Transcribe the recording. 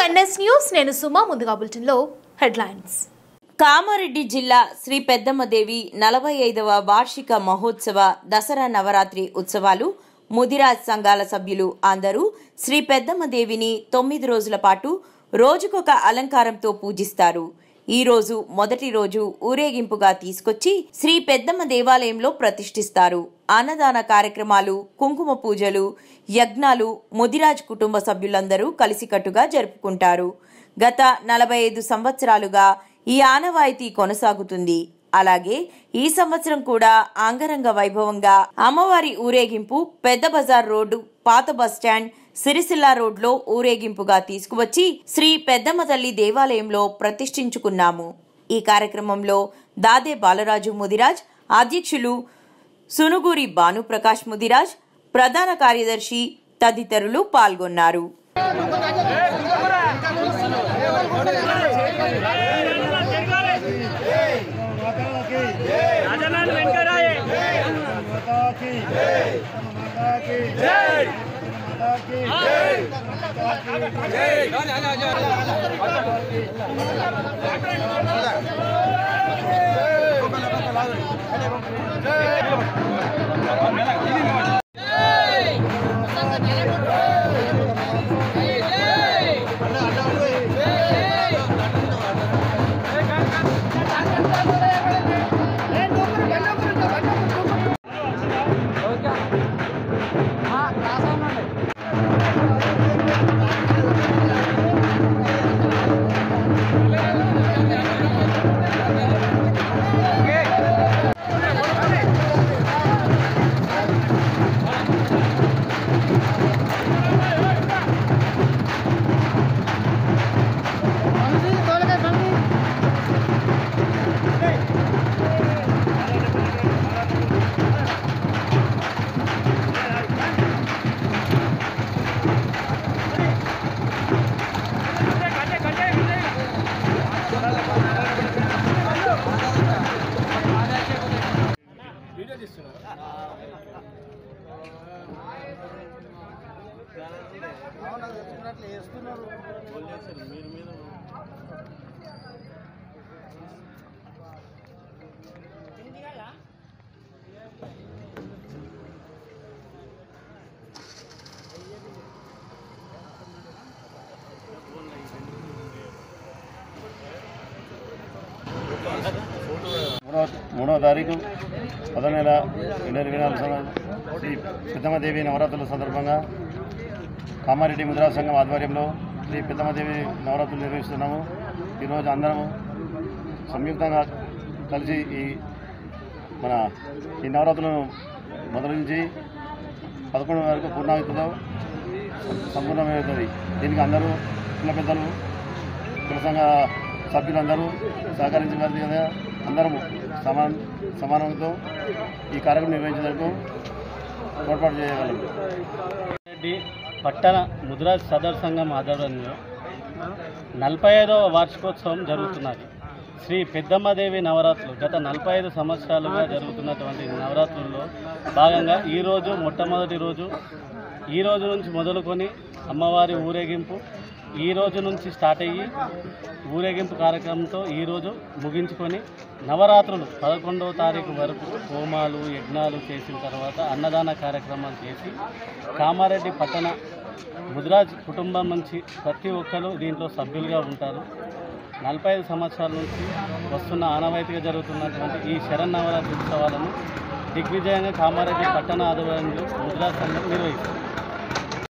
NS news నేను సుమా ముందుగా బులెటిన్లో హెడ్లైన్స్. కామారెడ్డి జిల్లా శ్రీ పెద్దమ్మదేవి 45వ వార్షిక మహోత్సవ దసరా నవరాత్రి ఉత్సవాలు ముదిరాజ్ సంఘాల సభ్యులు అందరూ శ్రీ పెద్దమ్మదేవిని 9 రోజుల పాటు రోజుకొక అలంకారంతో పూజిస్తారు. ఈ రోజు మొదటి రోజు ఊరేగింపుగా తీసుకొచ్చి శ్రీ పెద్దమ్మ దేవాలయంలో ప్రతిష్ఠిస్తారు. అన్నదాన కార్యక్రమాలు, కుంకుమ పూజలు, యజ్ఞాలు ముదిరాజ్ కుటుంబ సభ్యులందరూ కలిసికట్టుగా జరుపుకుంటారు. గత 45 సంవత్సరాలుగా ఈ ఆనవాయితీ కొనసాగుతుంది. అలాగే ఈ సంవత్సరం కూడా అంగరంగ వైభవంగా అమ్మవారి ఊరేగింపు పెద్ద బజార్ రోడ్డు, పాత బస్టాండ్, సిరిసిల్ల రోడ్లో ఊరేగింపుగా తీసుకువచ్చి శ్రీ పెద్దమ్మ తల్లి దేవాలయంలో ప్రతిష్ఠించుకున్నాము. ఈ కార్యక్రమంలో దాదే బాలరాజు ముదిరాజ్, అధ్యక్షులు సునుగూరి భానుప్రకాష్ ముదిరాజ్, ప్రధాన కార్యదర్శి తదితరులు పాల్గొన్నారు. మూడవ తారీఖు 10వ నెల 2024 శ్రీ పెద్దమ్మదేవి నవరాత్రుల సందర్భంగా కామారెడ్డి ముదిరాజ్ సంఘం ఆధ్వర్యంలో శ్రీ పెద్దమ్మదేవి నవరాత్రులు నిర్వహిస్తున్నాము. ఈరోజు అందరం సంయుక్తంగా కలిసి ఈ నవరాత్రులను మొదలుంచి 11 వరకు పూర్ణావతితో సంపూర్ణమవుతుంది. దీనికి అందరూ చిన్న పెద్దలు, కుల సంఘ సభ్యులందరూ సహకరించగలిగి కదా అందరము సమానంతో ఈ కార్యక్రమం నిర్వహించేందుకు ఏర్పాటు చేయగలరు. పట్టణ ముదిరాజ్ సదర్ సంఘం ఆధ్వర్యంలో 45వ వార్షికోత్సవం జరుగుతున్నది. శ్రీ పెద్దమ్మదేవి నవరాత్రులు గత 45 సంవత్సరాలుగా జరుగుతున్నటువంటి నవరాత్రుల్లో భాగంగా ఈరోజు మొట్టమొదటి రోజు. ఈ రోజు నుంచి మొదలుకొని అమ్మవారి ఊరేగింపు ఈ రోజు నుంచి స్టార్ట్ అయ్యి ఊరేగింపు కార్యక్రమంతో ఈరోజు ముగించుకొని నవరాత్రులు 11వ తారీఖు వరకు హోమాలు, యజ్ఞాలు చేసిన తర్వాత అన్నదాన కార్యక్రమాలు చేసి కామారెడ్డి పట్టణ ముదిరాజ్ కుటుంబం నుంచి ప్రతి ఒక్కరు దీంట్లో సభ్యులుగా ఉంటారు. 45 సంవత్సరాల నుంచి వస్తున్న ఆనవాయితీగా జరుగుతున్నటువంటి ఈ శరన్నవరాత్రి ఉత్సవాలను దిగ్విజయంగా కామారెడ్డి పట్టణ ఆధ్వర్యంలో ముదిరాజ్ సంఘం నిర్వహిస్తుంది.